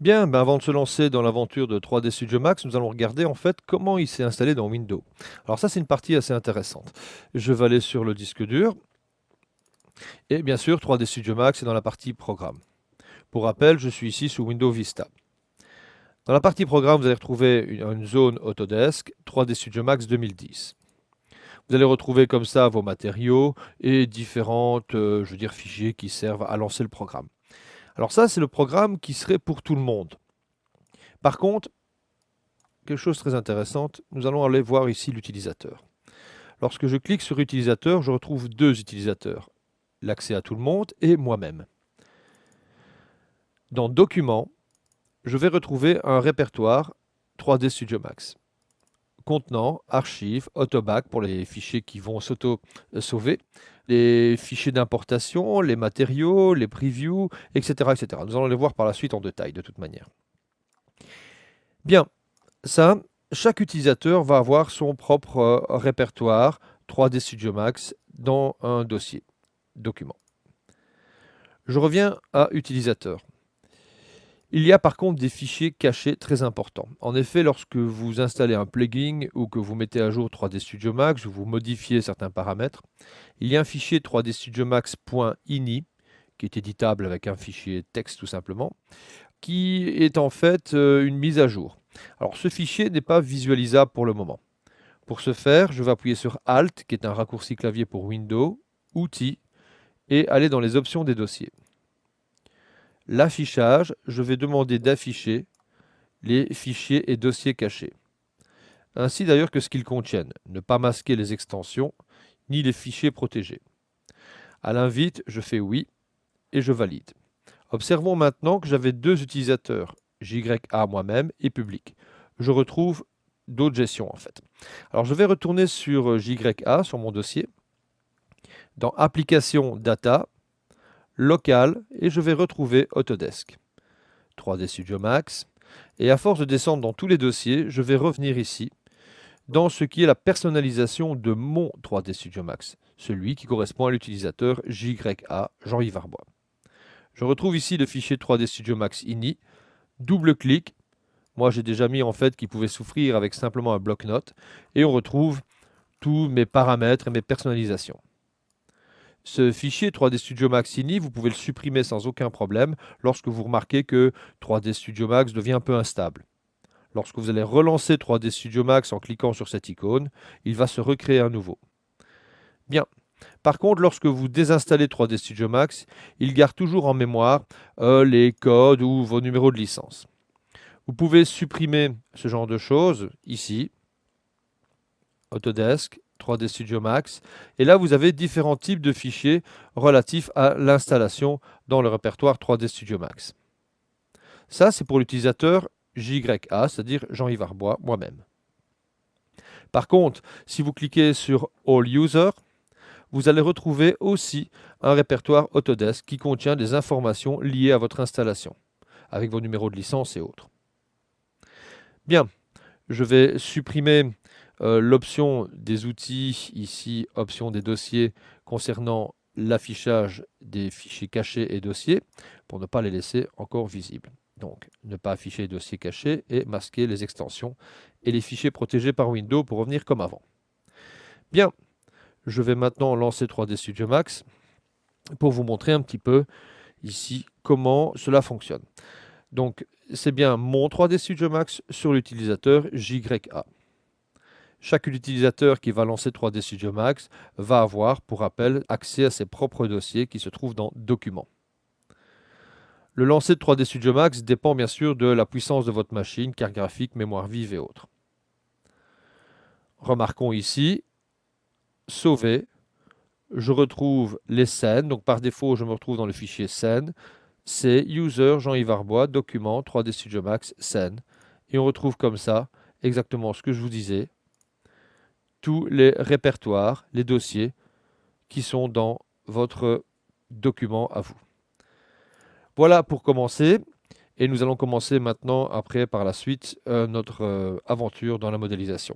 Bien, avant de se lancer dans l'aventure de 3D Studio Max, nous allons regarder en fait comment il s'est installé dans Windows. Alors ça, c'est une partie assez intéressante. Je vais aller sur le disque dur et bien sûr 3D Studio Max est dans la partie programme. Pour rappel, je suis ici sous Windows Vista. Dans la partie programme, vous allez retrouver une zone Autodesk 3D Studio Max 2010. Vous allez retrouver comme ça vos matériaux et différentes, je veux dire, fichiers qui servent à lancer le programme. Alors ça, c'est le programme qui serait pour tout le monde. Par contre, quelque chose de très intéressant, nous allons aller voir ici l'utilisateur. Lorsque je clique sur utilisateur, je retrouve deux utilisateurs, l'accès à tout le monde et moi-même. Dans documents, je vais retrouver un répertoire 3D Studio Max contenant archives, autoback pour les fichiers qui vont s'auto-sauver, les fichiers d'importation, les matériaux, les previews, etc., etc. Nous allons les voir par la suite en détail de toute manière. Bien, ça, chaque utilisateur va avoir son propre répertoire 3D Studio Max dans un dossier, document. Je reviens à utilisateur. Il y a par contre des fichiers cachés très importants. En effet, lorsque vous installez un plugin ou que vous mettez à jour 3D Studio Max ou vous modifiez certains paramètres, il y a un fichier 3D Studio Max.ini qui est éditable avec un fichier texte tout simplement, qui est en fait une mise à jour. Alors ce fichier n'est pas visualisable pour le moment. Pour ce faire, je vais appuyer sur Alt, qui est un raccourci clavier pour Windows, Outils, et aller dans les options des dossiers. L'affichage, je vais demander d'afficher les fichiers et dossiers cachés. Ainsi d'ailleurs que ce qu'ils contiennent, ne pas masquer les extensions, ni les fichiers protégés. À l'invite, je fais oui, et je valide. Observons maintenant que j'avais deux utilisateurs, JA moi-même et public. Je retrouve d'autres gestions en fait. Alors je vais retourner sur JA, sur mon dossier, dans Applications Data, Local, et je vais retrouver Autodesk. 3D Studio Max. Et à force de descendre dans tous les dossiers, je vais revenir ici, dans ce qui est la personnalisation de mon 3D Studio Max, celui qui correspond à l'utilisateur JA, Jean-Yves Arbois. Je retrouve ici le fichier 3D Studio Max ini, double-clic. Moi, j'ai déjà mis en fait qu'il pouvait s'ouvrir avec simplement un bloc-notes. Et on retrouve tous mes paramètres et mes personnalisations. Ce fichier 3D Studio Max ini, vous pouvez le supprimer sans aucun problème lorsque vous remarquez que 3D Studio Max devient un peu instable. Lorsque vous allez relancer 3D Studio Max en cliquant sur cette icône, il va se recréer à nouveau. Bien. Par contre, lorsque vous désinstallez 3D Studio Max, il garde toujours en mémoire les codes ou vos numéros de licence. Vous pouvez supprimer ce genre de choses ici, Autodesk, 3D Studio Max, et là vous avez différents types de fichiers relatifs à l'installation dans le répertoire 3D Studio Max. Ça, c'est pour l'utilisateur JA, c'est-à-dire Jean-Yves Arbois, moi-même. Par contre, si vous cliquez sur All User, vous allez retrouver aussi un répertoire Autodesk qui contient des informations liées à votre installation, avec vos numéros de licence et autres. Bien, je vais supprimer l'option des outils, ici, option des dossiers concernant l'affichage des fichiers cachés et dossiers, pour ne pas les laisser encore visibles. Donc, ne pas afficher les dossiers cachés et masquer les extensions et les fichiers protégés par Windows pour revenir comme avant. Bien, je vais maintenant lancer 3D Studio Max pour vous montrer un petit peu ici comment cela fonctionne. Donc, c'est bien mon 3D Studio Max sur l'utilisateur JA. Chaque utilisateur qui va lancer 3D Studio Max va avoir, pour rappel, accès à ses propres dossiers qui se trouvent dans Documents. Le lancer de 3D Studio Max dépend bien sûr de la puissance de votre machine, carte graphique, mémoire vive et autres. Remarquons ici, sauver, je retrouve les scènes, donc par défaut je me retrouve dans le fichier scène, c'est user Jean-Yves Arbois, document 3D Studio Max, scène, et on retrouve comme ça exactement ce que je vous disais, tous les répertoires, les dossiers qui sont dans votre document à vous. Voilà pour commencer, et nous allons commencer maintenant, après, par la suite, notre aventure dans la modélisation.